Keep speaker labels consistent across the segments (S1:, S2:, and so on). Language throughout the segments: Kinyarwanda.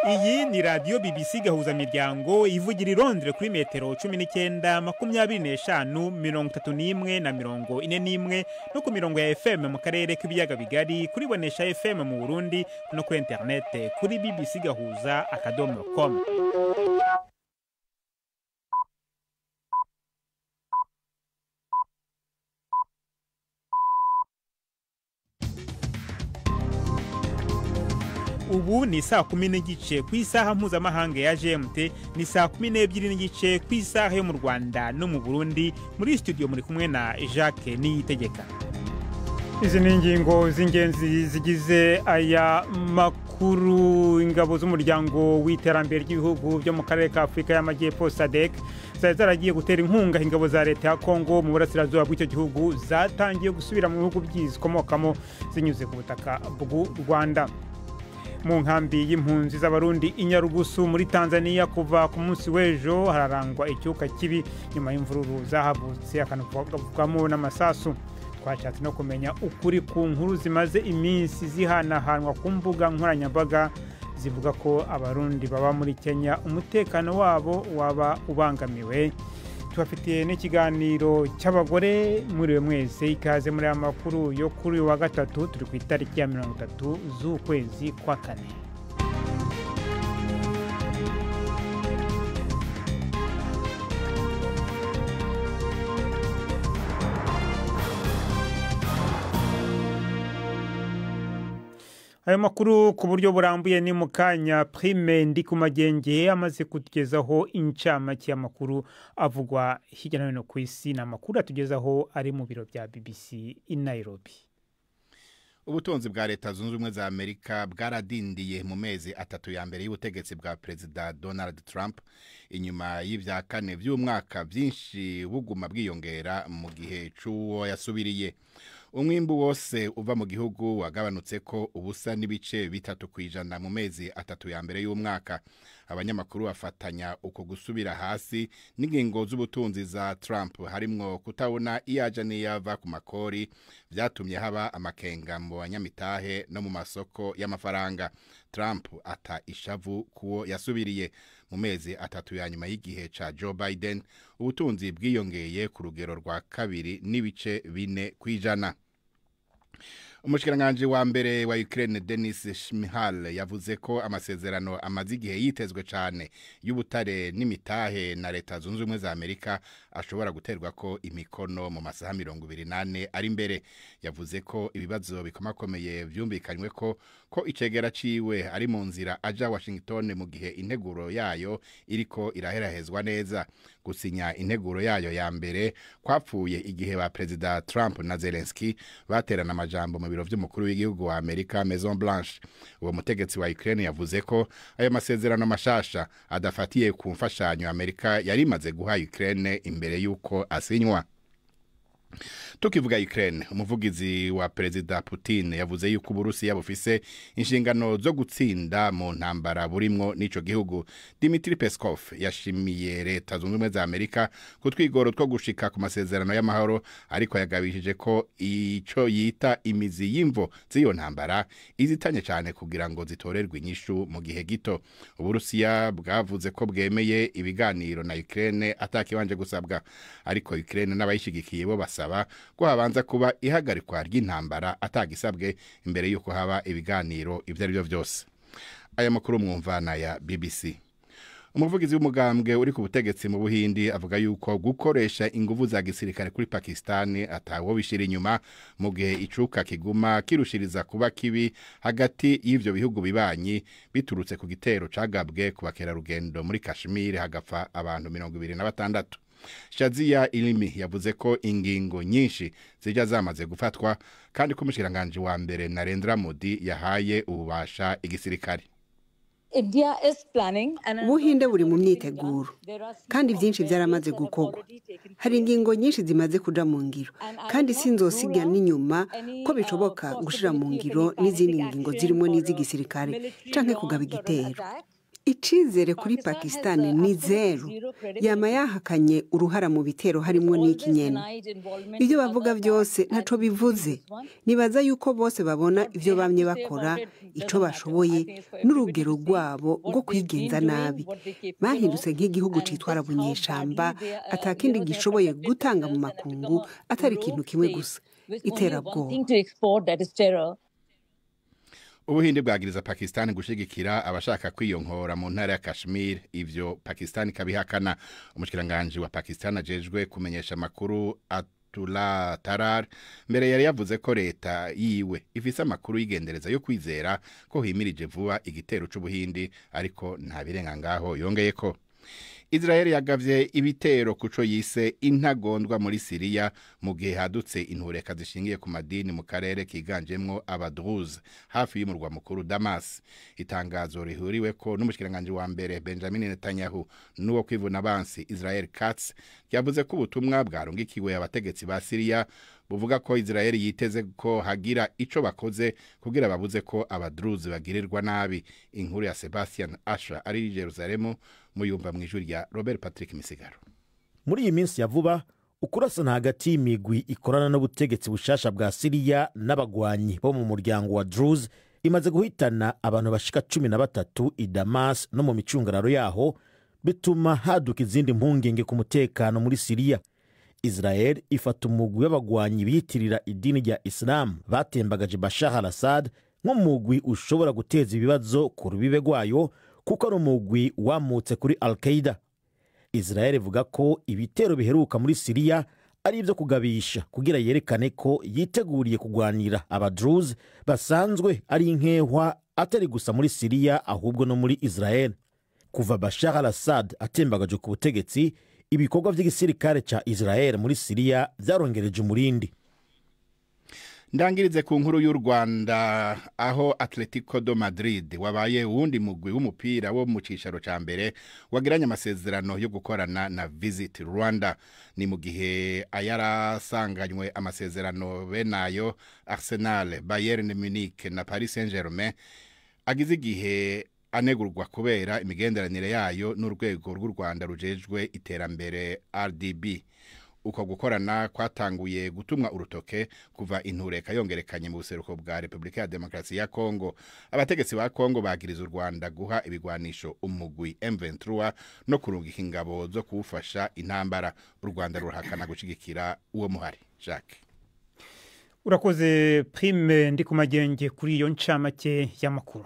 S1: Iyi ni radio BBC gahuza miryango ivugira irondre kuri metero 19 25 31 na 41 no ku mirongo ya FM mu karere k'ibiyaga bigari kuri bonesha FM mu Burundi no kuri internet kuri bbcgahuza.com. Ubu ni saa 10 n'igice ku isaha mpuzamahanga ya GMT, ni saa 12 n'igice ku isaha yo mu Rwanda no mu Burundi. Muri studio muri kumwe na Jacques Niyitegeka. Izi ni ingingo z'ingenzi zigize aya makuru. Ingabo z'umuryango w'iterambere ry'ibihugu byo mu karere ka Afrika y'Amajyepfo SADC zaragiye gutera inkunga ingabo za leta ya Kongo mu burasirazuba bw'icyo gihugu zatangiye gusubira mu bihugu by'izikomokamo zinyuze ku butaka bw'u Rwanda. Mu nkambi y'impunzi z'abarundi Inyarugusu muri Tanzania kuva ku munsi w'ejo hararangwa icyuka kibi nyuma y'imvururu zahavutse akanavugamo n'amasasu. Twashatse no kumenya ukuri ku nkuru zimaze iminsi zihanahanwa ku mbuga nkoranyambaga zivuga ko abarundi baba muri Kenya umutekano wabo waba ubangamiwe. Tubafitiye n'ikiganiro cy'abagore muri mwese, ikaze muri amakuru yo kuri wa gatatu turi ku itariki ya 30 z'ukwezi kwa kane. Ayo makuru ku buryo burambuye ni mukanya. Prime Ndikumagenge amaze kutugezaho incamake y'amakuru avugwa hirya no hino ku isi, na makuru atugezaho ari mu biro bya BBC i Nairobi.
S2: Ubutunzi bwa leta zunze ubumwe za Amerika bwaradindiye mu mezi atatu ya mbere y'ubutegetsi bwa Perezida Donald Trump, inyuma y'ivya kane vy'umwaka byinshi buguma bwiyongera mu gihe c'uwo yasubiriye. Umwimbu wose uva mu gihugu wagabanutse ko ubusa n'ibice 3% mu mezi atatu ya mbere y'umwaka. Abanyamakuru bafatanya uko gusubira hasi n'ingingo z'ubutunzi za Trump harimwo kutabona iyaja n'iyava ku makori, vyatumye haba amakenga mu banyamitahe no mu masoko y'amafaranga. Trump ata ishavu kuwo yasubiriye. Mu mezi atatu ya nyuma y'igihe ca Joe Biden ubutunzi bwiyongeye ku rugero rwa 2.4%. Umushikiranganje wa mbere wa Ukraine Denis Shmyhal yavuze ko amasezerano amaze igihe yitezwe cyane y'ubutare n'imitahe na leta zunze ubumwe za Amerika ashobora guterwa ko imikono mu masaha 28 ari imbere. Yavuze ko ibibazo bikomakomeye vyumvikanywe ko icegera ciwe ari mu nzira aja Washington mu gihe integuro yayo iriko iraherahezwa neza. Gusinya integuro yayo ya mbere kwapfuye igihe ba President Trump na Zelensky baterana amajambo mu biro vy'umukuru w'igihugu wa Amerika Maison Blanche. Uwo mutegetsi wa Ukraine yavuze ko ayo masezerano mashasha adafatiye ku mfashanyo Amerika yari imaze guha Ukraine imbere yuko asinywa. Tukivuga Ukraine, umuvugizi wa Perezida Putin yavuze yuko Uburusiya bufise inshingano zo gutsinda mu ntambara burimwo n'ico gihugu. Dmitry Peskov yashimiye leta zunze ubumwe za Amerika kutwigoro two gushika ku masezerano y'amahoro, ariko yagabishije ko ico yita imizi y'imvo z'iyo ntambara izitanye cyane kugira ngo zitorerwe inyishu mu gihe gito. Uburusiya bwavuze ko bwemeye ibiganiro na Ukraine atakibanje gusabwa, ariko Ukraine n'abayishigikiye bo basaba ko habanza kuba ihagarikwa ry'intambara atagisabwe imbere yuko haba ibiganiro ivyo ari byo byose. Aya makuru mwumvana ya BBC. Umuvugizi w'umugambwe uri ku butegetsi mu Buhindi avuga yuko gukoresha inguvu za gisirikare kuri Pakistan atawo bishira inyuma mu gihe icuka kiguma kirushiriza kuba kibi hagati y'ivyo bihugu bibanyi biturutse ku gitero cagabwe ku bakerarugendo muri Kashmir hagapfa abantu 26. Shazia Ilimi yavuze ko ingingo nyinshi zija zamaze gufatwa kandi ko umushikiranganje wa mbere Narendra Modi yahaye ububasha igisirikare.
S3: Ubuhinde buri mu myiteguro kandi byinshi byaramaze gukorwa. Hari ingingo nyinshi zimaze kuja mu ngiro kandi sinzosiga n'inyuma ko bishoboka gushira mu ngiro n'izindi ngingo zirimo n'iz'igisirikare canke kugaba igitero. icizere kuri Pakistan ni zero. Yama yahakanye uruhara mu bitero harimo n'ikinyene. Ibyo bavuga byose ntaco bivuze. Nibaza yuko bose babona ivyo bamye bakora, ico bashoboye n'urugero rwabo rwo kwigenza nabi. Bahindutse nk'igihugu citwara bunyeshamba, atakindi gishoboye gutanga mu makungu atari ikintu kimwe gusa, iterabwoba.
S2: Ubuhinde bwagiriza Pakistan gushigikira abashaka kwiyonkora mu ntara ya Kashmir, ivyo Pakistan kabihakana. Umushikiranganje wa Pakistan ajejwe kumenyesha makuru Atullah Tarar mbere yari yavuze ko leta yiwe ifise amakuru yigendereza yo kwizera ko himirije vuba igitero c'Ubuhindi, ariko nta birenga ngaho. Yongeye ko Israel yagavye ibitero kuco yise intagondwa muri Syria mu gihe hadutse intureka zishingiye ku madini mu karere kiganjemwo abadruz hafi y'umurwa mukuru Damas. Itangazo rihuriwe ko n'umushikiranganje wa mbere Benjamin Netanyahu n'uwo kwivuna abansi Israel Katz yavuze ko ubutumwa bwarungikiwe abategetsi ba Syria buvuga ko Israel yiteze ko hagira ico bakoze kugira babuze ko abadruz bagirirwa nabi. Inkuru ya Sebastian Asha ari Jerusalem muyumva mwijuri rya Robert Patrick Misigaro.
S4: Muri iyi minsi ya vuba ukurasana hagati y'imigwi ikorana n'ubutegetsi bushasha bwa Syria n'abagwanyi bo mu muryango wa Druze imaze guhitana abantu bashika 13 i Damas no mu micungararo yaho, bituma haduka izindi mpungenge ku mutekano muri Syria. Israel ifata umugwi w'abagwanyi biyitirira idini rya Islam batembagaje Bashar al-Assad nk'umugwi ushobora guteza ibibazo ku rubibe rwayo, kuko ari umugwi wamutse kuri Al-Qaeda. Israel ivuga ko ibitero biheruka muri Syria ari ibyo kugabisha kugira yerekane ko yiteguriye kugwanira abadruze basanzwe ari inkehwa atari gusa muri Syria ahubwo no muri Israel. Kuva Bashar al-Assad atembagaje ku butegetsi, ibikorwa by'igisirikare ca Israel muri Syria vyarongereje umurindi.
S2: Ndangirize ku nkuru y'u Rwanda, aho Atletico de Madrid wabaye uwundi mugwi w'umupira wo mu cicaro ca mbere wagiranye amasezerano yo gukorana na Visit Rwanda. Ni mu gihe ayarasanganywe amasezerano benayo Arsenal, Bayern Munich na Paris Saint-Germain agize igihe anegurwa kubera imigenderanire yayo n'urwego rw'u Rwanda rujejwe iterambere RDB. Uko gukorana kwatanguye gutumwa urutoke kuva intureka yongerekanye mu buseruko bwa Republika ya Demokarasi ya Kongo. Abategetsi ba Kongo bagiriza u Rwanda guha ibigwanisho umugwi M23 no kurungika ingabo zo kuwufasha intambara. U Rwanda ruhakana gushigikira uwo muhari. Jacques
S1: urakoze Prime ndi kumagenge kuri iyo ncamake y'amakuru.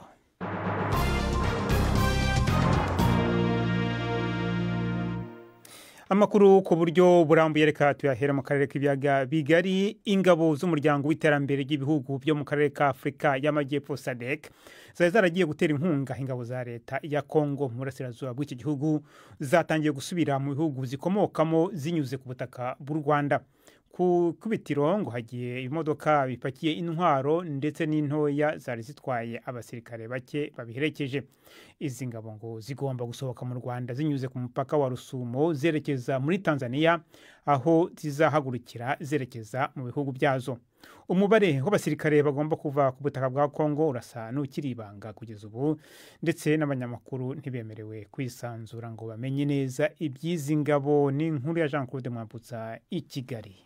S1: Amakuru ku buryo burambuye reka tuyahera mu karere k'ibiyaga bigari. Ingabo z'umuryango w'iterambere ry'ibihugu byo mu karere ka Afrika y'Amajyepfo SADC zaragiye gutera inkunga ingabo za leta ya Kongo mu burasirazuba bw'iki gihugu, zatangiye gusubira mu bihugu zikomokamo zinyuze ku butaka bw'u Rwanda. Ku kubitiro ngo hagiye imodoka bipakiye intwaro ndetse n'intoya zari zitwaye abasirikare bake babiherekeje. Izi ngabo ngo zigomba gusohoka mu Rwanda zinyuze ku mupaka wa Rusumo zerekeza muri Tanzania, aho zizahagurukira zerekeza mu bihugu byazo. Umubare w'abasirikare bagomba kuva ku butaka bwa Kongo urasa n'ukiribanga kugeza ubu, ndetse n'abanyamakuru ntibemerewe kwisanzura ngo bamenye neza iby'izi ngabo. Ni inkuru ya Jean Claude Mwambutsa i Kigali.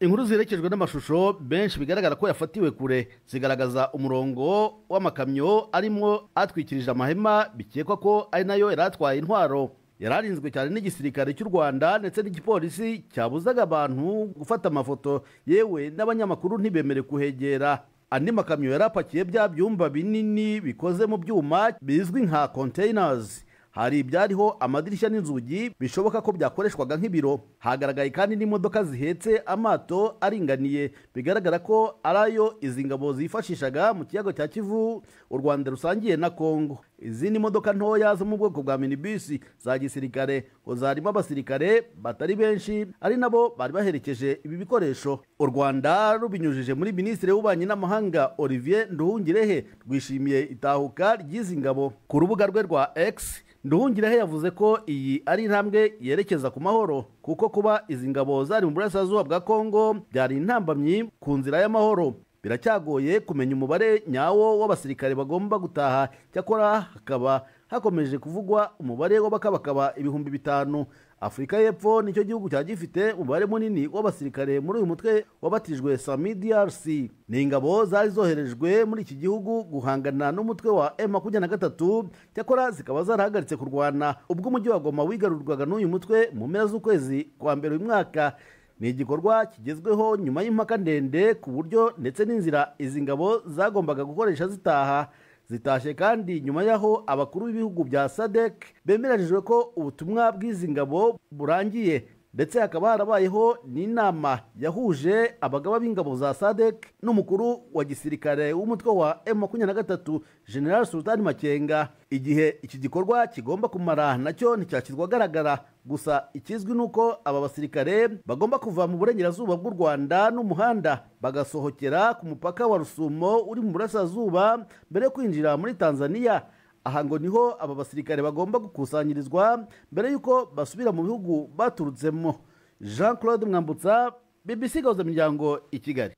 S5: Inkuru zirekejwe n'amashusho benshi bigaragara ko yafatiwe kure zigaragaza umurongo w'amakamyo arimo atwikirije amahema, bikekwa ko ari nayo yaratwaye intwaro. Yararinzwe cyane n'igisirikare cy'u Rwanda ndetse n'igipolisi cyabuzaga abantu gufata amafoto, yewe n'abanyamakuru ntibemere kuhegera. Andi makamyo yarapakiye bya byumba binini bikoze mu byuma bizwi nka containers. Hari ibyariho amadirishya n'inzugi bishoboka ko byakoreshwaga nk'ibiro. Hagaragaye kandi n'imodoka zihetse amato aringaniye, bigaragara ko arayo izi ngabo zifashishaga mu kiyaga cya Kivu u Rwanda rusangiye na Kongo. Izindi modoka ntoya zo mu bwoko bwa minibus za gisirikare ngo zarimo abasirikare batari benshi, ari nabo bari baherekeje ibi bikoresho. U Rwanda rubinyujije muri Minisitiri w'Ububanyi n'Amahanga Olivier Nduhungirehe rwishimiye itahuka ry'izi ngabo. Ku rubuga rwe rwa X, Nduhungirehe yavuze ko iyi ari intambwe yerekeza ku mahoro, kuko kuba izi ngabo zari mu burasirazuba bwa Kongo byari intambamyi ku nzira y'amahoro. biracyagoye kumenya umubare nyawo w'abasirikare bagomba gutaha, cyakora hakaba hakomeje kuvugwa umubare w'abakabakaba 5,000. Afurika y'Epfo nicyo gihugu cya gifite umubare munini w'abasirikare muri uyu mutwe wabatijwe Sami DRC. Ni ingabo zari zoherejwe muri iki gihugu guhangana n'umutwe wa M23, cyakora zikaba zarahagaritse kurwana ubwo umujyi wa Goma wigarurwaga n'uyu mutwe mu mpera z'ukwezi kwa mbere uyu mwaka. Ni igikorwa kigezweho nyuma y'impaka ndende ku buryo ndetse n'inzira izi ngabo zagombaga gukoresha zitaha zitashe, kandi nyuma yaho abakuru b'ibihugu bya SADC bemeranyijwe ko ubutumwa bw'izi ngabo burangiye, ndetse hakaba harabayeho n'inama yahuje abagaba b'ingabo za SADC n'umukuru wa gisirikare w'umutwe wa M23 General Sultan Makenga. Igihe iki gikorwa kigomba kumara nacyo nticyashyirwa agaragara, gusa ikizwi nuko aba basirikare bagomba kuva mu burengerazuba bw'u Rwanda n'umuhanda bagasohokera ku mupaka wa Rusumo uri mu burasirazuba mbere yo kwinjira muri Tanzania. Aha ngo niho aba basirikare bagomba gukusanyirizwa mbere yuko basubira mu bihugu baturutsemo. Jean Claude Mwambutsa, BBC Gahuza Miryango, i Kigali.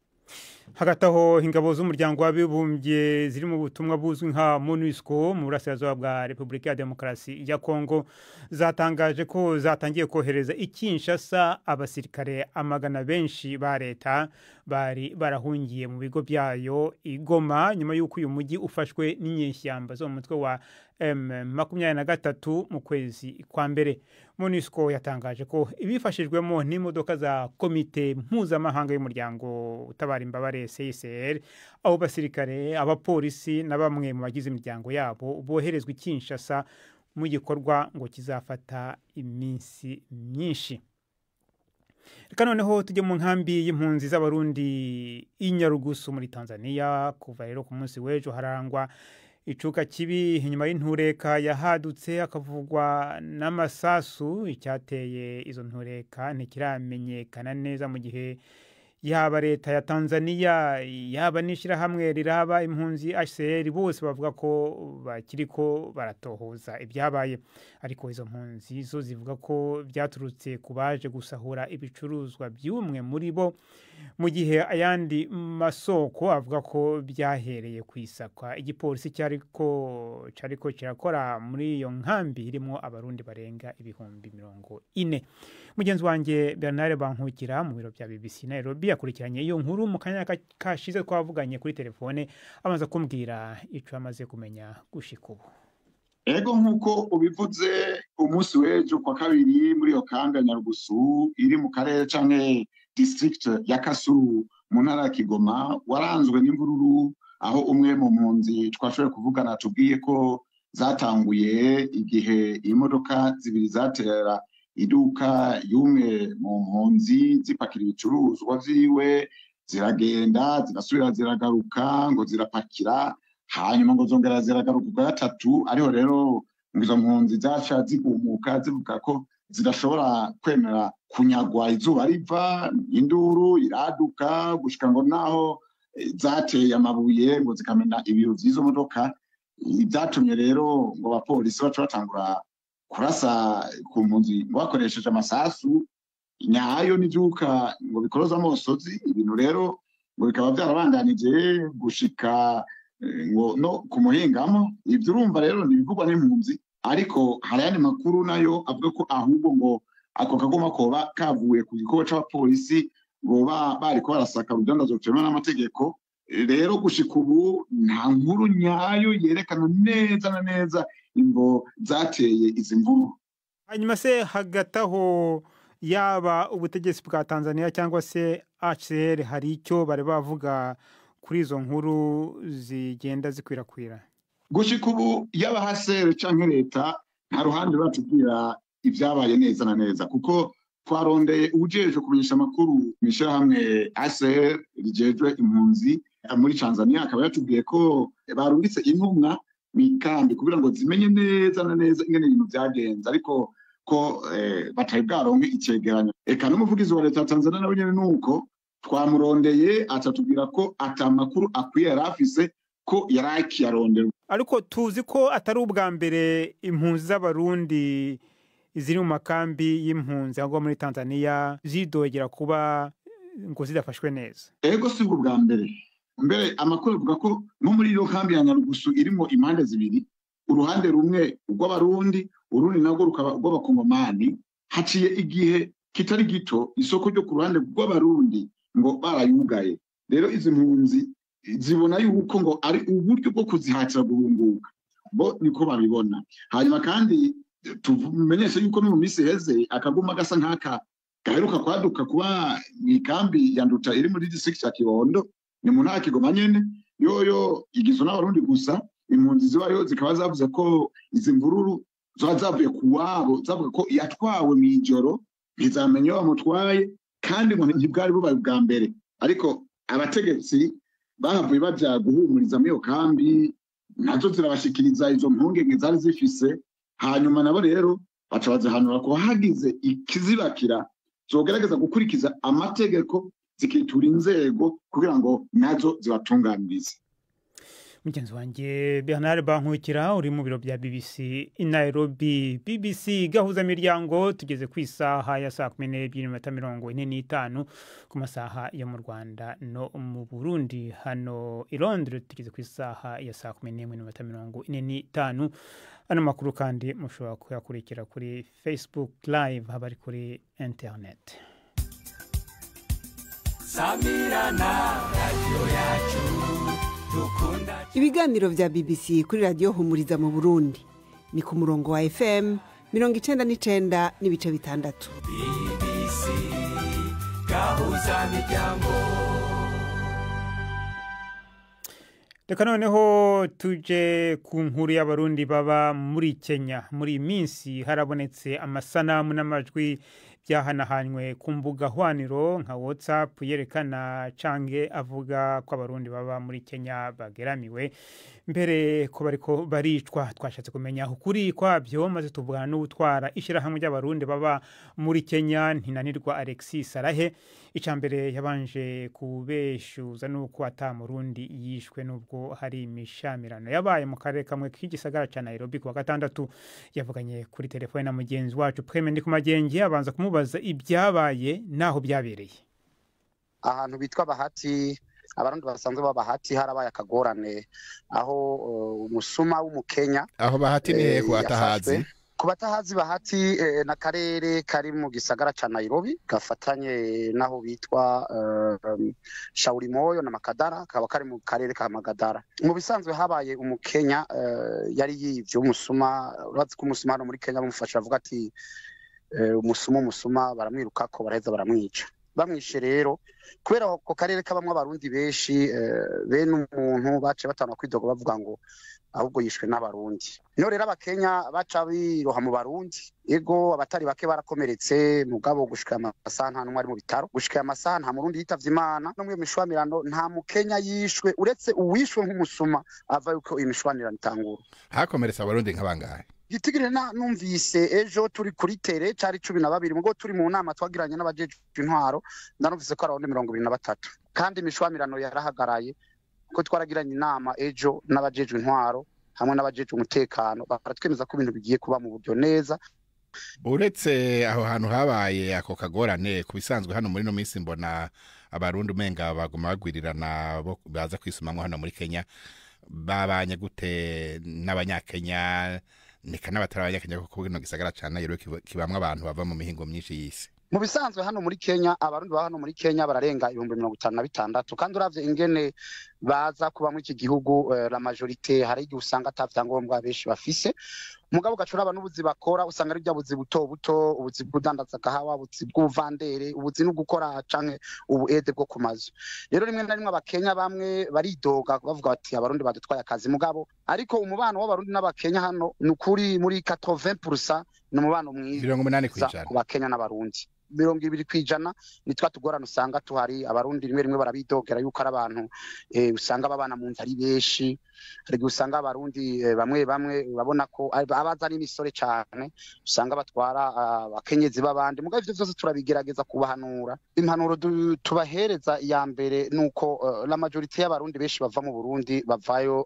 S1: Hagati aho ingabo z'umuryango w'abibumbye ziri mu butumwa buzwi nka MONUSCO mu burasirazuba bwa Repubulika ya Demokarasi ya Kongo zatangaje ko zatangiye kohereza i Kinshasa abasirikare amagana benshi ba leta bari barahungiye mu bigo byayo i Goma nyuma y'uko uyu mujyi ufashwe n'inyeshyamba zo mu mutwe wa M23 mu kwezi kwa mbere. MONUSCO yatangaje ko ibifashijwemo n'imodoka za komite mpuzamahanga y'umuryango utabara imbabare CICR, abo basirikare, abapolisi na bamwe mu bagize imiryango yabo boherezwa i Kinshasa mu gikorwa ngo kizafata iminsi myinshi. Reka noneho tujye mu nkambi y'impunzi z'abarundi i Nyarugusu muri Tanzania. Kuva rero ku munsi w'ejo harangwa icuka kibi inyuma y'intureka yahadutse akavugwa n'amasasu. Icyateye izo ntureka ntikiramenyekana neza, mu gihe yaba leta ya Tanzania yaba n'ishyirahamwe riraba impunzi HCR bose bavuga ko bakiriko baratohoza ibyabaye. Ariko izo mpunzi zo zivuga ko byaturutse kubaje gusahura ibicuruzwa by'umwe muri bo, mu gihe ayandi masoko avuga ko byahereye kwisakwa igipolisi cyariko kirakora muri iyo nkambi irimo abarundi barenga 40,000. Mugenzi wanjye Bernard Bankukira mu biro bya BBC Nairobi yakurikiranye iyo nkuru mu kanya kashize twavuganye kuri telefone, amaze kumbwira ico amaze kumenya gushika ubu.
S6: Ego nkuko ubivuze, umunsi w'ejo kwa kabiri muri iyo kambi ya Nyarugusu iri mu karere canke district ya Kasulu mu ntara ya Kigoma waranzwe n'imvururu, aho umwe mu mpunzi twashoboye kuvugana tubwiye ko zatanguye igihe imodoka zibiri zatera iduka y'umwe mu mpunzi zipakira ibicuruzwa vyiwe, ziragenda zirasubira ziragaruka ngo zirapakira, hanyuma ngo zongera ziragaruka kwa gatatu. Ariho rero izo mpunzi zaca zigumuka zivuga ko zidashobora kwemera kunyagwa izuba riva, induru iraduka gushika ngo naho zateye amabuye ngo zikamena ibiro vy'izo modoka. Ibyatumye rero ngo abapolisi baca batangura kurasa ku mpunzi bakoresheje amasasu nyayo n'ivyuka ngo bikoroza amosozi. Ibintu rero ngo bikaba byarabandanije gushika ngo no kumuhingamo. Ibyo urumva rero nibivugwa n'impunzi, ariko hari yandi makuru nayo avuga ko ahubwo ngo ako kagoma koba kavuye ku gikorwa c'abapolisi ngo bariko barasaka urudandazwa rutemewe n'amategeko. Rero gushika ubu nta nkuru nyayo yerekana neza na neza imbo zateye izi mvuru.
S1: Hanyuma se hagati aho yaba ubutegetsi bwa Tanzania cyangwa se HCR hari icyo bari bavuga kuri izo nkuru zigenda zikwirakwira?
S6: Gushika ubu yaba HCR canke leta nta ruhande batubwira ibyabaye neza na neza, kuko twarondeye ubujeje kumenyesha amakuru mw'ishirahamwe HCR rijejwe impunzi muri Tanzania, akaba yatubwiye ko barungitse intumwa mikambi kugira ngo zimenye neza na neza ingene ibintu byagenze, ariko ko batari bwaronke icegeranyo. Eka n'umuvugizi wa leta ya Tanzania nawe nyene nuko twamurondeye atatubwira ko atamakuru akwiye yarafise ko yaraki yarondera.
S1: Ariko tuzi ko atari ubwa mbere impunzi z'abarundi ziri mu makambi y'impunzi aho muri Tanzania zidogera kuba ngo zidafashwe neza.
S6: Ego si ubwa mbere mbere amakuru avuga ko nko muri iyo kambi ya Nyarugusu irimo impande zibiri, uruhande rumwe urw'abarundi, urundi narwo rukaba urw'abakongomani. Haciye igihe kitari gito isoko ryo ku ruhande rw'abarundi ngo barayugaye. Rero izi mpunzi zibona yuko ngo ari uburyo bwo kuzihatira guhunguka, bo niko babibona. Hanyuma kandi tumenyesha yuko no mu minsi heze akaguma gasa nk'aka gaheruka kwaduka kuba ikambi ya Nduta iri muri district ya Kibondo, ni mu ntara Kigoma nyene, yoyo igizwe n'abarundi gusa. Impunzi zibayo zikaba zavuze ko izi mvururu zavuye kuwabo, zavuga ko yatwawe mw'ijoro, ntizamenye bamutwaye kandi ngo ntibwari bubaye bwa mbere. Ariko abategetsi bahavuye baja guhumuriza muri iyo kambi, nazo zirabashikiriza izo mpungenge zari zifise. Hanyuma nabo rero baca bazihanura ko hagize ikizibakira zogerageza gukurikiza amategeko, zikitura inzego kugira ngo nazo zibatunganirize.
S1: Mugenzi wanjye Bernard Bankukira uri mu biro bya BBC i Nairobi. BBC gahuza miryango tugeze ku isaha ya 12:45 ku masaha yo mu Rwanda no mu Burundi. Hano i Londres tugeze ku isaha ya 11:45. Ano makuru kandi mushobora kuyakurikira kuri Facebook Live, habari kuri internet.
S7: Samirana radio yacu dukunda.
S3: Ibiganiro vya BBC kuri radio Humuriza mu Burundi ni ku murongo wa FM 99.6.
S7: BBC gahuza miryango.
S1: Reka noneho tuje ku nkuru y'abarundi baba muri Kenya. Muri minsi harabonetse amasanamu n'amajwi byahanahanywe ku mbuga hwaniro nka WhatsApp yerekana canke avuga ko abarundi baba muri Kenya bageramiwe mbere ko bariko baricwa. Twashatse kumenya ukuri kwabyo maze tuvugana n'ubutwara ishirahamwe ry'abarundi baba muri Kenya Ntinanirwa Alexis Sarahe. Icambere yabanje kubeshuza nuko atamurundi yishwe nubwo hari imishamirano yabaye mu karere kamwe k'igisagara ca Nairobi ku wa gatandatu. Yavuganye kuri telefone na mugenzi wacu Preme Ndikumagenge abanza kumubaza ibyabaye naho byabereye.
S8: Ahantu bitwa Bahati, abarundi basanzwe babahati harabaye akagorane aho umusuma w'umukenya.
S2: Aho Bahati ni ku atahazi.
S8: Ku batahazi Bahati na karere kari mu gisagara ca Nairobi gafatanye naho bitwa Shaurimoyo na Makadara, kaba kari mu karere ka Magadara. Mu bisanzwe habaye umukenya yari yivyo umusuma. Urazi ko umusuma hano muri Kenya bamufasha avuga ati umusuma baramwiruka ko baraheza baramwica. Bamwishe rero kubera ko karere kabamwe abarundi benshi bene umuntu bace batana kwidoga bavuga ngo ahubwo yishwe n'abarundi. No rero abakenya baca biroha mu barundi, ego abatari bake barakomeretse mugabo gushika amasaha nta numwe ari mu bitaro, gushika amasaha nta murundi yitavye Imana. No mu mishwamirano nta mukenya yishwe uretse uwishwe nk'umusuma ava yuko imishwamirano itangura.
S2: Hakomeretse abarundi nk'abangahe?
S8: Gitigire numvise ejo turi kuri tere cari 12 mugo turi mu nama twagiranye n'abajeje intwaro ndanumvise ko abarundi 23 kandi imishwamirano yarahagaraye ko twaragiranye inama ejo n'abajeje intwaro hamwe n'abajeje umutekano baratwemeza ko ibintu bigiye kuba mu buryo neza.
S2: Uretse aho hantu habaye ako kagorane kubisanzwe hano muri no minsi mbona abarundi umenga baguma bagwirirana bo baza kwisumamwe hano muri Kenya. Babanye gute n'abanyakenya nika n'abatarabanyakenya kuko bino gisagara cyane yero kibamwe abantu bava mu mihingo myinshi y'isi?
S8: Mu bisanzwe hano muri Kenya abarundi ba hano muri Kenya bararenga 56,000 kandi uravye ingene baza kuba mu iki gihugu la majorité hari igihe usanga atavyangombwa benshi bafise. Mugabo gacuraba n'ubuzi bakora usanga ari byabuzi buto buto, ubuzi bw'udandaza kahawa, ubuzi bw'uvandere, ubuzi no gukora canke ubuede bwo kumazu. Rero rimwe na rimwe abakenya bamwe baridoga bavuga bati abarundi badutwaye akazi, mugabo ariko umubano w'abarundi n'abakenya hano nukuri muri 80% n'umubano mwiza
S2: 80%
S8: ku bakenya n'abarundi. 20% nitwa tugorana usanga tuhari. Abarundi rimwe barabidogera yuko ari abantu usanga babana mu nzari beshi, ariko usanga abarundi bamwe babona ko abaza n'imisore cyane usanga batwara abakenyezi babandi. Mugabo ivyo byose turabigerageza kubahanura. Impanuro tubahereza ya mbere nuko la majorité y'abarundi beshi bava mu Burundi bavayo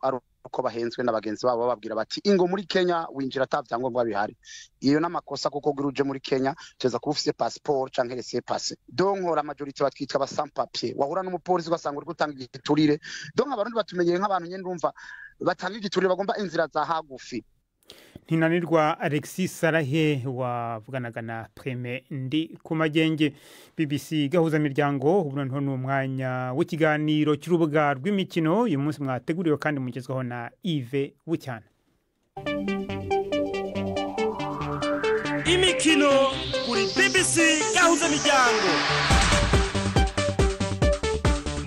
S8: ko bahenzwe n'abagenzi babo bababwira bati ingo muri Kenya winjira atavyangombwa bihari. Iyo n'amakosa kuko giruje muri Kenya ceza kuba ufise passport canke laissez-passer. Donc la majorité batwitwa ba sans papier. Wahura n'umupolisi ugasanga uri gutanga igiturire. Donc abarundi batumenyeye nk'abantu nyene ndumva batanga igiturire bagomba inzira za hagufi.
S1: Ntinanirwa Alexis Sarahe wavuganaga na Prime ndi ku magenge. BBC gahuza miryango ubu nto n'umwanya w'ikiganiro cy'urubuga rw'imikino uyu munsi mwateguriwe kandi mugezweho na Yves Bucyana.
S9: Imikino kuri BBC gahuza miryango.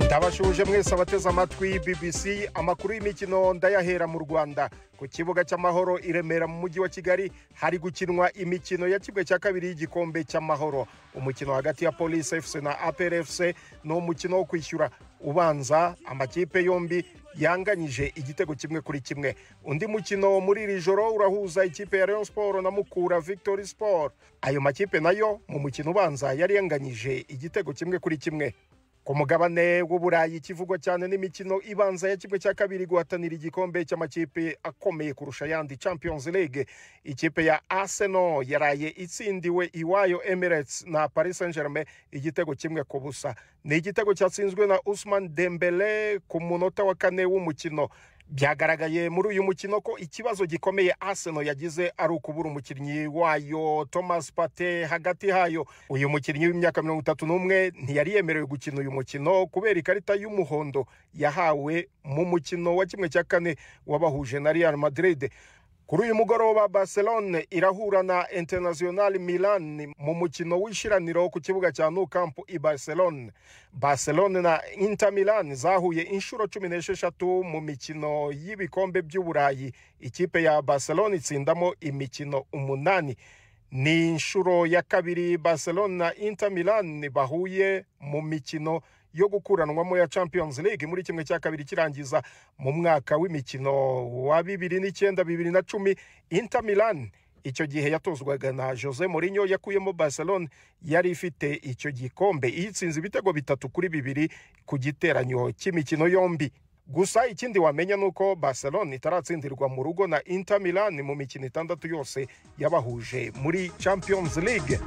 S10: Ndabashuje mwese abateze amatwi BBC amakuru y'imikino ndayahera mu Rwanda ku kibuga cy'amahoro i Remera mu mujyi wa Kigali hari gukinwa imikino ya kimwe cya kabiri y'igikombe cy'amahoro. Umukino hagati ya Police FC na APR FC no mukino wo kwishyura ubanza amakipe yombi yanganyije igitego kimwe kuri kimwe. Undi mukino muri iri joro urahuza ikipe ya Rayon Sport na Mukura Victory Sport. Ayo makipe nayo mu mukino ubanza yari yanganyije igitego kimwe kuri kimwe. Ku mugabane w'Uburayi kivugwa cyane n'imikino ibanza ya kimwe cya kabiri guhatanira igikombe cy'amakipe akomeye kurusha yandi Champions League. Ikipe ya Arsenal yaraye itsindiwe iwayo Emirates na Paris Saint-Germain igitego kimwe ku busa. Ni igitego cyatsinzwe na Ousmane Dembele ku munota wa 4 w'umukino. Byagaragaye muri uyu mukino ko ikibazo gikomeye Arsenal yagize ari ukubura umukinnyi wayo Thomas Partey hagati hayo. Uyu mukinnyi w'imyaka 31 ntiyari yemerewe gukina uyu mukino kubera ikarita y'umuhondo yahawe mu mukino wa kimwe cya kane wabahuje na Real Madrid. Kuri uyu mugoroba Barcelona irahura na Internazionale Milan mu mukino w'ishiraniro ku kibuga cya Nou Camp i Barcelona. Barcelona na Inter Milan zahuye inshuro 16 mu mikino y'ibikombe by'Uburayi. Ikipe ya Barcelona itsindamo imikino 8. Ni inshuro ya kabiri Barcelona na Inter Milan bahuye mu mikino yo gukuranwamo ya Champions League muri kimwe cya kabiri kirangiza mu mwaka w'imikino wa 2009-2010. Inter Milan icyo gihe yatozwaga na Jose Mourinho yakuyemo Barcelona yari ifite icyo gikombe itsinze ibitego 3-2 ku giteranyo cy'imikino yombi. Gusa ikindi wamenya nuko Barcelona itaratsindirwa mu rugo na Inter Milan mu mikino 6 yose yabahuje muri Champions League.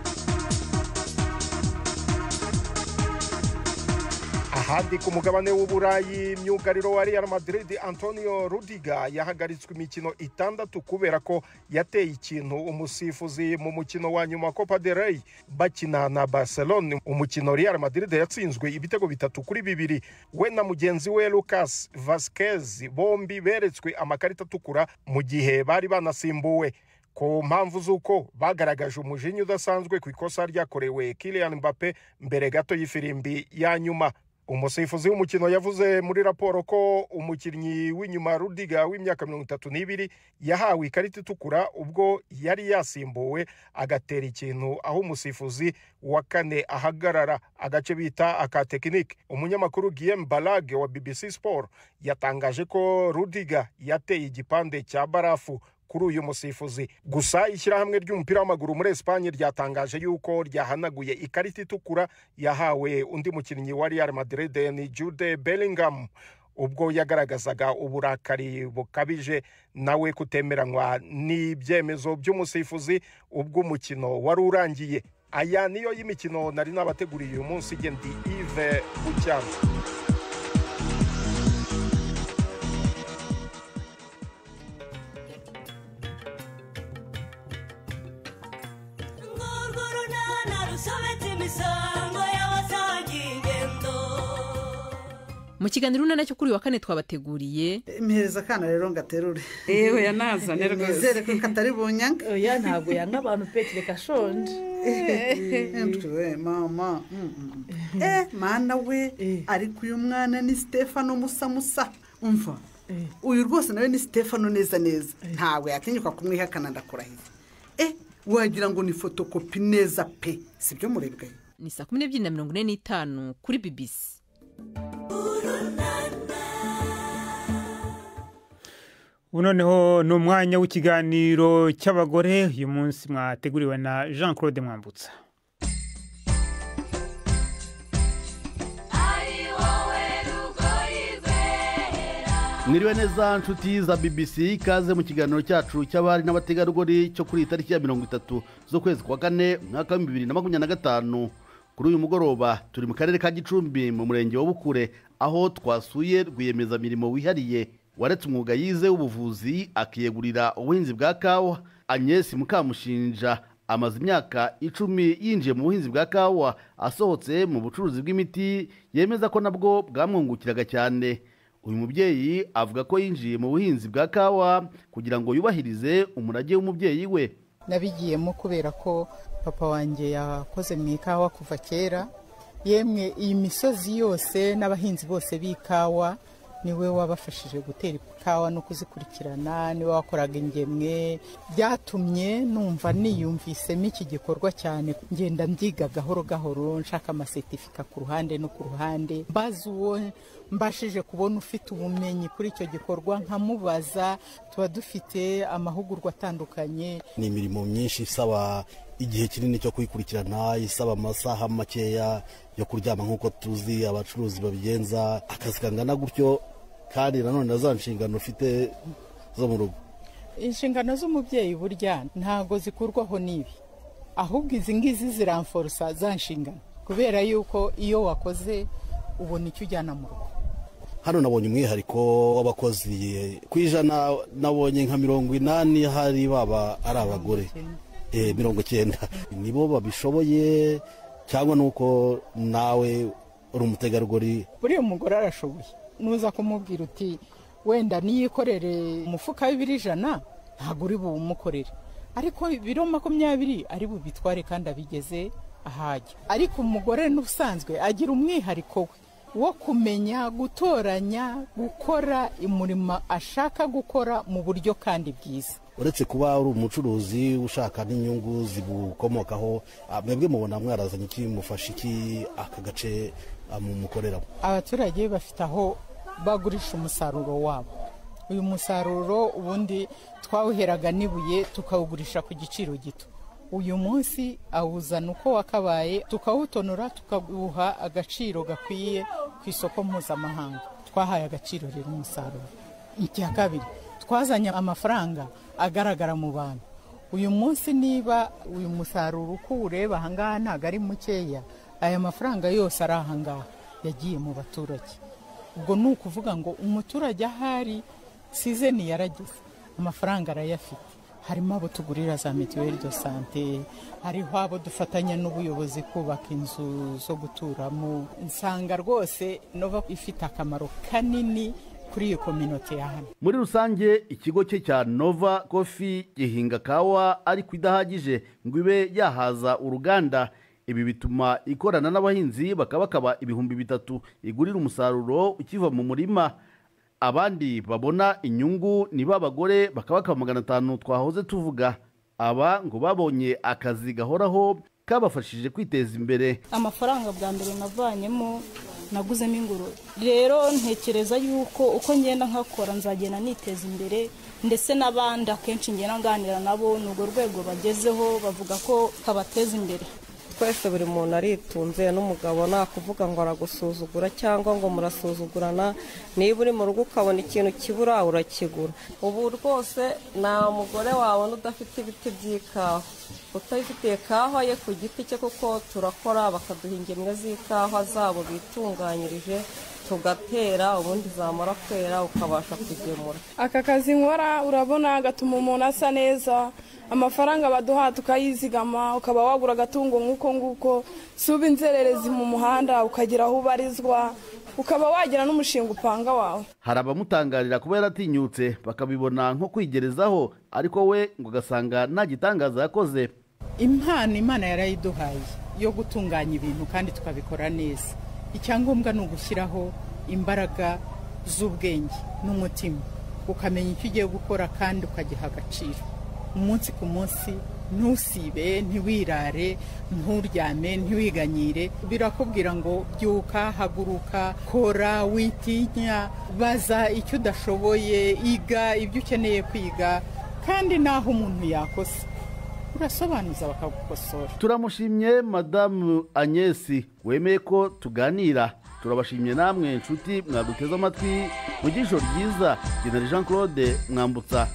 S10: Ahandi ku mugabane w'Uburayi myugariro wa Real Madrid Antonio Rudiger yahagaritswe imikino 6 kubera ko yateye ikintu umusifuzi mu mukino wa nyuma Copa del Rey bakina na Barcelona. Umukino Real Madrid yatsinzwe ibitego 3-2. We na mugenzi we Lucas Vazquez bombi beretswe amakarita atukura mu gihe bari banasimbuwe ku mpamvu z'uko bagaragaje umujinya udasanzwe ku ikosa ryakorewe Kylian Mbappe mbere gato y'ifirimbi ya nyuma. Umusifuzi w'umukino yavuze muri raporo ko umukinnyi w'inyuma Rudiger w'imyaka 32 yahawe ikarita itukura ubwo yari yasimbuwe agatera ikintu aho umusifuzi wa 4 ahagarara agace bita aka technique. Umunyamakuru Guillaume Balage wa BBC Sport yatangaje ko Rudiger yateye igipande cya barafu kuri uyu musifuzi. Gusa ishyirahamwe ry'umupira w'amaguru muri Espagne ryatangaje yuko ryahanaguye ikarita itukura yahawe undi mukinnyi wa Real Madrid ni Jude Bellingham ubwo yagaragazaga uburakari bukabije nawe kutemeranywa n'ibyemezo by'umusifuzi ubwo umukino wari urangiye. Aya niyo y'imikino nari nabateguriye uyu munsi gendi Yves Bucyana.
S11: Mu kiganiro nacyo kuri wa 4 twabateguriye
S12: impereza kana rero ngaterure
S13: ewe yanaza nerwo
S12: nizere ko katari bunyanga
S13: oya ntabwo yanga abantu petire kashonje
S12: we mama mana we ariko uyu mwana ni Stefano Musa umva uyu rwose nawe ni Stefano neza ntawe yatinyuka kumwihakana ndakurahiye wagira ngo ni fotokopi neza pe sibyo murebwe.
S11: Ni 12:45 kuri BBC.
S1: Unoneho n'umwanya w'ikiganiro cy'abagore uyu munsi mwateguriwe na Jean Claude Mwambutsa.
S5: mwiriwe neza nshuti za BBC ikaze mu kiganiro cyacu cy'abari n'abategarugori cyo kuri tariki ya 30 z'ukwezi kwa kane mwaka wa 2025. Kuri uyu mugoroba turi mu karere ka Gicumbi mu murenge wa Bukure aho twasuye rwiyemezamirimo wihariye waretse umwuga yize w'ubuvuzi akiyegurira ubuhinzi bwa kawa. Agnes Mukamushinja amaze imyaka 10 yinjiye mu buhinzi bwa kawa, asohotse mu bucuruzi bw'imiti yemeza ko nabwo bwamwungukiraga cyane. Uyu mubyeyi avuga ko yinjiye mu buhinzi bwa kawa kugira ngo yubahirize umurage w'umubyeyi we.
S14: Nabigiyemo kubera ko papa wanjye yakoze mu ikawa kuva kera, yemwe iyi misozi yose n'abahinzi bose b'ikawa niwe wabafashije gutera ikawa no kuzikurikirana, niwe wakoraga ingemwe. Byatumye numva niyumvisemo iki gikorwa cyane, ngenda mbyiga gahoro gahoro, nshaka amasertifika ku ruhande no ku ruhande, mbaza uwo mbashije kubona ufite ubumenyi kuri icyo gikorwa nkamubaza. Tuba dufite amahugurwa atandukanye.
S15: Ni imirimo myinshi isaba igihe kinini cyo kuyikurikirana, isaba amasaha makeya yo kuryama nk'uko tuzi abacuruzi babigenza. Akazi kangana gutyo kandi nanone nazo nshingano ufite zo mu rugo.
S14: Inshingano z'umubyeyi burya ntago zikurwaho nibi, ahubwo izi ngizi ziramforsa za nshingano, kubera yuko iyo wakoze ubona icyo ujyana mu rugo.
S15: Hano nabonye umwihariko w'abakozi ku ijana, nabonye nka 80 hari baba ari abagore 90 nibo babishoboye, cyangwa nuko nawe uri umutegarugori?
S14: Buri umugore arashoboye, nuza kumubwira uti wenda niyikorere umufuka w'100 ntago uri bumukorere, ariko 20 ari bubitware kandi abigeze ahajya. Ariko umugore n'ubusanzwe agira umwihariko we wo kumenya gutoranya, gukora umurimo ashaka gukora mu buryo kandi bwiza.
S15: Uretse kuba uri umucuruzi ushaka n'inyungu zibukomokaho, mwebwe mubona mwarazanye iki mufasha iki aka gace mukoreramo?
S14: Abaturage bafite aho bagurisha umusaruro wabo. Uyu musaruro ubundi twawuheraga nibuye tukawugurisha ku giciro gito. Uyu munsi awuzana uko wakabaye, tukawutonora tukaguha agaciro gakwiye ku isoko mpuzamahanga. Twahaye agaciro rero umusaruro. Icya kabiri, twazanye amafaranga agaragara mu bantu. Uyu munsi niba uyu musaruro uko ureba ahangaha ntago ari mukeya, aya mafaranga yose ari ahangaha yagiye mu baturage. Ubwo ni ukuvuga ngo umuturage ahari season yarageze, amafaranga arayafite. Harimo abo tugurira za mituelle de santé, hariho abo dufatanya n'ubuyobozi kubaka inzu zo guturamo. Nsanga rwose Nova ifite akamaro kanini kuri iyo community ya hano.
S5: Muri rusange ikigo cye cya Nova Coffee gihinga kawa ariko idahagije ngo ibe yahaza uruganda. Ibi bituma ikorana n'abahinzi bakaba 3,000 igurira umusaruro ukiva mu murima. Abandi babona inyungu ni babagore bakaba 500 twahoze tuvuga. Aba ngo babonye akazi gahoraho kabafashije kwiteza imbere.
S16: Amafaranga bwa mbere navanyemo naguzemo ingurube. Rero ntekereza yuko uko ngenda nkakora nzagenda niteza imbere, ndetse n'abandi akenshi ngenda nganira nabo n'urwo rwego bagezeho bavuga ko kabateza imbere.
S17: Twese buri muntu aritunze, n'umugabo nakuvuga ngo aragusuzugura cyangwa ngo murasuzugurana. Niba uri mu rugo ukabona ikintu kibura urakigura. Ubu rwose nta mugore wawe udafite ibiti by'ikawa, utayifitiye kawa ye ku giti cye, kuko turakora bakaduha ingemwe z'ikawa zabo bitunganyirije tugatera, ubundi zamara kwera ukabasha kugemura.
S18: Aka kazi nkora urabona gatuma umuntu asa neza, amafaranga baduha tukayizigama, ukaba wagura agatungo nguko suba inzererezi mu muhanda ukagira aho ubarizwa, ukaba wagira n'umushinga upanga wawe.
S5: Hari abamutangarira kuba yaratinyutse bakabibona nko kwigerezaho, ariko we ngo gasanga nta gitangaza yakoze.
S14: Impano Imana yarayiduhaye yo gutunganya ibintu kandi tukabikora neza. Icyangombwa ni ugushyiraho imbaraga z'ubwenge n'umutima, ukamenya icyo ugiye gukora kandi ukagiha agaciro. Umunsi ku munsi ntusibe, ntiwirare, nturyame, ntiwiganyire. Birakubwira ngo byuka, haguruka, kora, witinya, baza icyo udashoboye, iga ibyo ukeneye kwiga, kandi naho umuntu yakosa urasobanuza bakagukosora.
S5: Turamushimye Madame Agnes wemeye ko tuganira. turabashimye namwe inshuti mwaduteze amatwi mu gisho ryiza General Jean Claude Mwambutsa.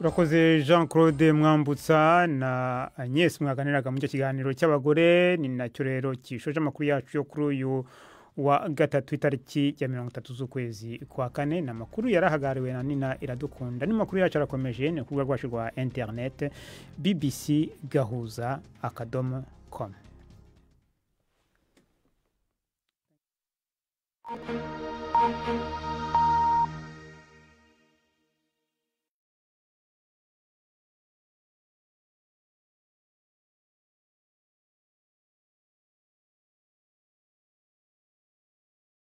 S1: urakoze Jean Claude Mwambutsa na Agnes mwaganiraga mu kiganiro cy'abagore. Ni nacyo rero kishoje amakuru yacu yo kuri uyu wa gatatu itariki ya 30 z'ukwezi kwa kane. Na makuru yarahagariwe na Nina Iradukunda. Ni makuru yacu arakomeje ni kurubuga rwacu rwa internet bbc-gahuza.com.